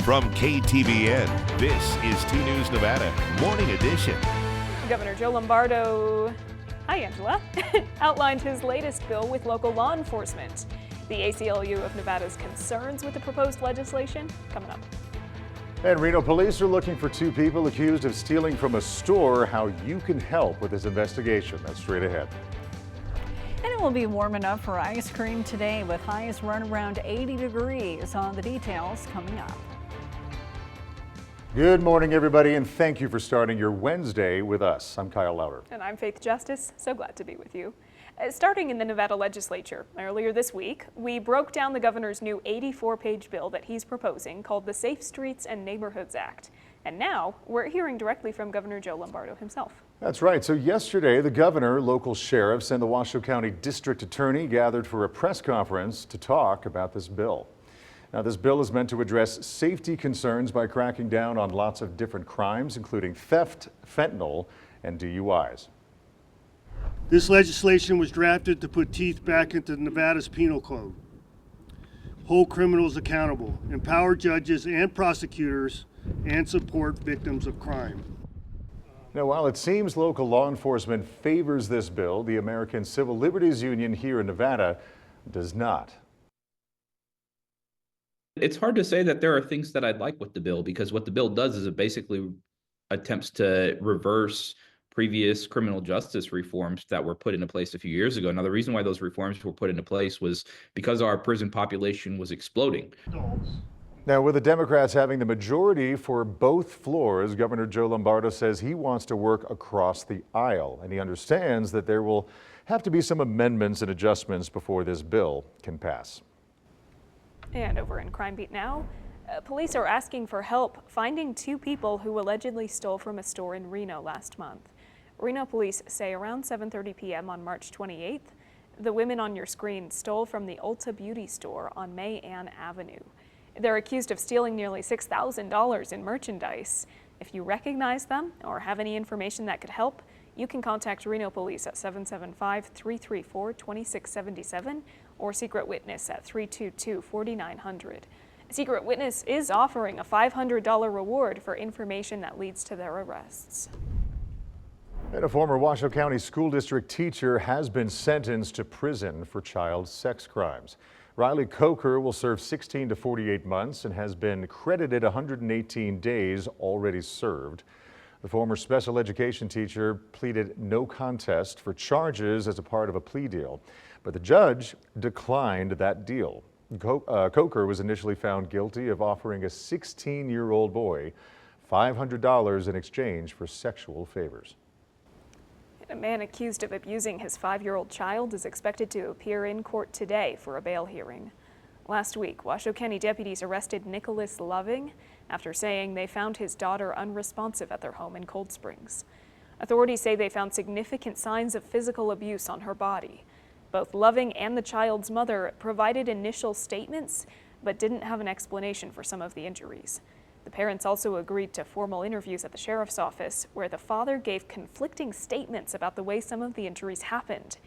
From KTVN, this is 2 News Nevada, Morning Edition. Governor Joe Lombardo, hi Angela, outlined his latest bill with local law enforcement. The ACLU of Nevada's concerns with the proposed legislation coming up. And Reno police are looking for 2 people accused of stealing from a store. How you can help with this investigation. That's straight ahead. And it will be warm enough for ice cream today with highs run around 80 degrees. On the details coming up. Good morning, everybody, and thank you for starting your Wednesday with us. I'm Kyle Louder. And I'm Faith Justice. So glad to be with you. Starting in the Nevada legislature earlier this week, we broke down the governor's new 84-page bill that he's proposing called the Safe Streets and Neighborhoods Act. And now we're hearing directly from Governor Joe Lombardo himself. That's right. So yesterday, the governor, local sheriffs, and the Washoe County District Attorney gathered for a press conference to talk about this bill. Now, this bill is meant to address safety concerns by cracking down on lots of different crimes, including theft, fentanyl, and DUIs. This legislation was drafted to put teeth back into Nevada's penal code, hold criminals accountable, empower judges and prosecutors, and support victims of crime. Now, while it seems local law enforcement favors this bill, the American Civil Liberties Union here in Nevada does not. It's hard to say that there are things that I'd like with the bill, because what the bill does is it basically attempts to reverse previous criminal justice reforms that were put into place a few years ago. Now, the reason why those reforms were put into place was because our prison population was exploding. Now, with the Democrats having the majority for both floors, Governor Joe Lombardo says he wants to work across the aisle, and he understands that there will have to be some amendments and adjustments before this bill can pass. And over in Crime Beat now, police are asking for help finding 2 people who allegedly stole from a store in Reno last month. Reno police say around 7:30 p.m. on March 28th, the women on your screen stole from the Ulta Beauty store on May Ann Avenue. They're accused of stealing nearly $6,000 in merchandise. If you recognize them or have any information that could help, you can contact Reno Police at 775-334-2677 or Secret Witness at 322-4900. Secret Witness is offering a $500 reward for information that leads to their arrests. And a former Washoe County School District teacher has been sentenced to prison for child sex crimes. Riley Coker will serve 16 to 48 months and has been credited 118 days already served. The former special education teacher pleaded no contest for charges as a part of a plea deal, but the judge declined that deal. Coker was initially found guilty of offering a 16-year-old boy $500 in exchange for sexual favors. A man accused of abusing his 5-year-old child is expected to appear in court today for a bail hearing. Last week, Washoe County deputies arrested Nicholas Loving after saying they found his daughter unresponsive at their home in Cold Springs. Authorities say they found significant signs of physical abuse on her body. Both Loving and the child's mother provided initial statements, but didn't have an explanation for some of the injuries. The parents also agreed to formal interviews at the sheriff's office, where the father gave conflicting statements about the way some of the injuries happened.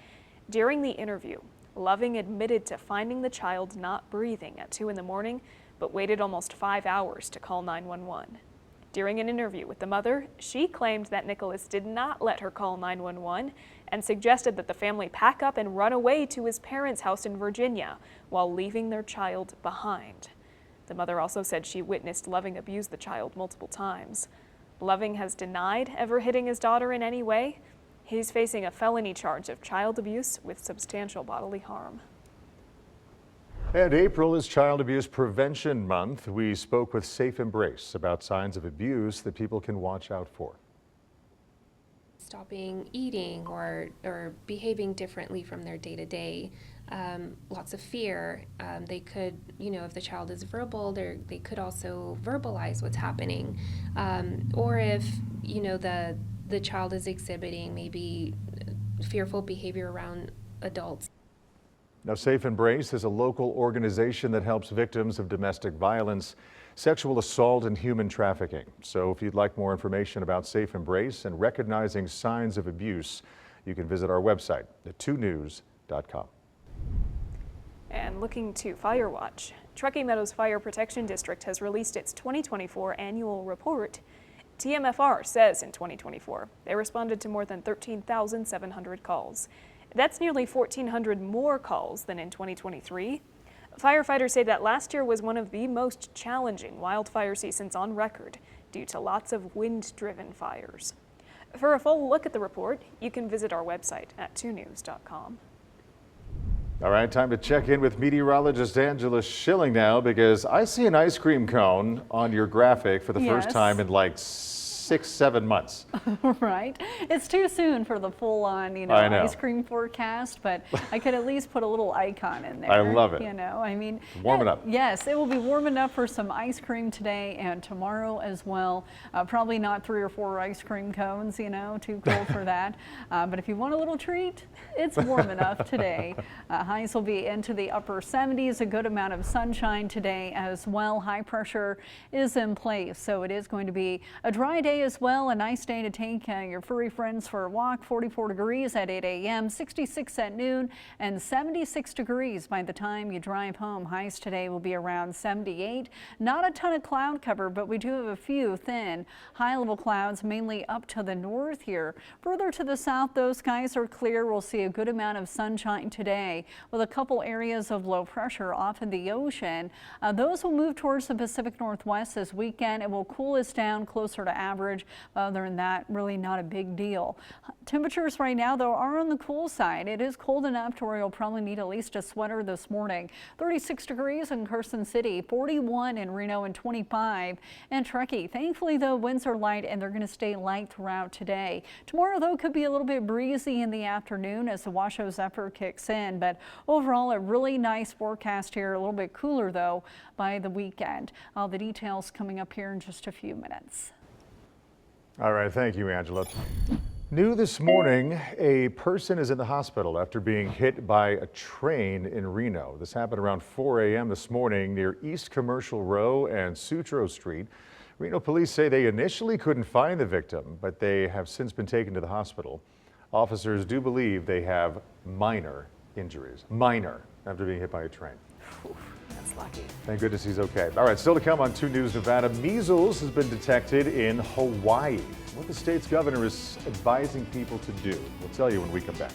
During the interview, Loving admitted to finding the child not breathing at 2 in the morning, but waited almost 5 hours to call 911. During an interview with the mother, she claimed that Nicholas did not let her call 911 and suggested that the family pack up and run away to his parents' house in Virginia while leaving their child behind. The mother also said she witnessed Loving abuse the child multiple times. Loving has denied ever hitting his daughter in any way. He's facing a felony charge of child abuse with substantial bodily harm. And April is Child Abuse Prevention Month. We spoke with Safe Embrace about signs of abuse that people can watch out for. Stopping eating or behaving differently from their day-to-day. Lots of fear. They could, if the child is verbal, they could also verbalize what's happening. Or if, the child is exhibiting maybe fearful behavior around adults. Now, Safe Embrace is a local organization that helps victims of domestic violence, sexual assault, and human trafficking. So if you'd like more information about Safe Embrace and recognizing signs of abuse, you can visit our website at 2news.com. And looking to Fire Watch, Truckee Meadows Fire Protection District has released its 2024 annual report. TMFR says in 2024, they responded to more than 13,700 calls. That's nearly 1,400 more calls than in 2023. Firefighters say that last year was one of the most challenging wildfire seasons on record due to lots of wind-driven fires. For a full look at the report, you can visit our website at 2news.com. All right, time to check in with meteorologist Angela Schilling now, because I see an ice cream cone on your graphic for the first time in like 6-7 months. Right. It's too soon for the full-on, ice cream forecast, but I could at least put a little icon in there. I love it. Warm it up. Yes, it will be warm enough for some ice cream today and tomorrow as well. Probably not 3 or 4 ice cream cones, too cold for that. But if you want a little treat, it's warm enough today. Highs will be into the upper 70s, a good amount of sunshine today as well. High pressure is in place, so it is going to be a dry day as well. A nice day to take your furry friends for a walk. 44 degrees at 8 a.m., 66 at noon, and 76 degrees by the time you drive home. Highs today will be around 78. Not a ton of cloud cover, but we do have a few thin high-level clouds, mainly up to the north here. Further to the south, those skies are clear. We'll see a good amount of sunshine today with a couple areas of low pressure off in the ocean. Those will move towards the Pacific Northwest this weekend. It will cool us down closer to average. Other than that, really not a big deal. Temperatures right now, though, are on the cool side. It is cold enough to where you'll probably need at least a sweater this morning. 36 degrees in Carson City, 41 in Reno, and 25 in Truckee. Thankfully, though, winds are light and they're going to stay light throughout today. Tomorrow, though, could be a little bit breezy in the afternoon as the Washoe Zephyr kicks in, but overall, a really nice forecast here. A little bit cooler, though, by the weekend. All the details coming up here in just a few minutes. All right, thank you, Angela. New this morning, a person is in the hospital after being hit by a train in Reno. This happened around 4 a.m. this morning near East Commercial Row and Sutro Street. Reno police say they initially couldn't find the victim, but they have since been taken to the hospital. Officers do believe they have minor injuries. Minor, after being hit by a train. That's lucky. Thank goodness he's okay. All right, still to come on 2 News Nevada. Measles has been detected in Hawaii. What the state's governor is advising people to do. We'll tell you when we come back.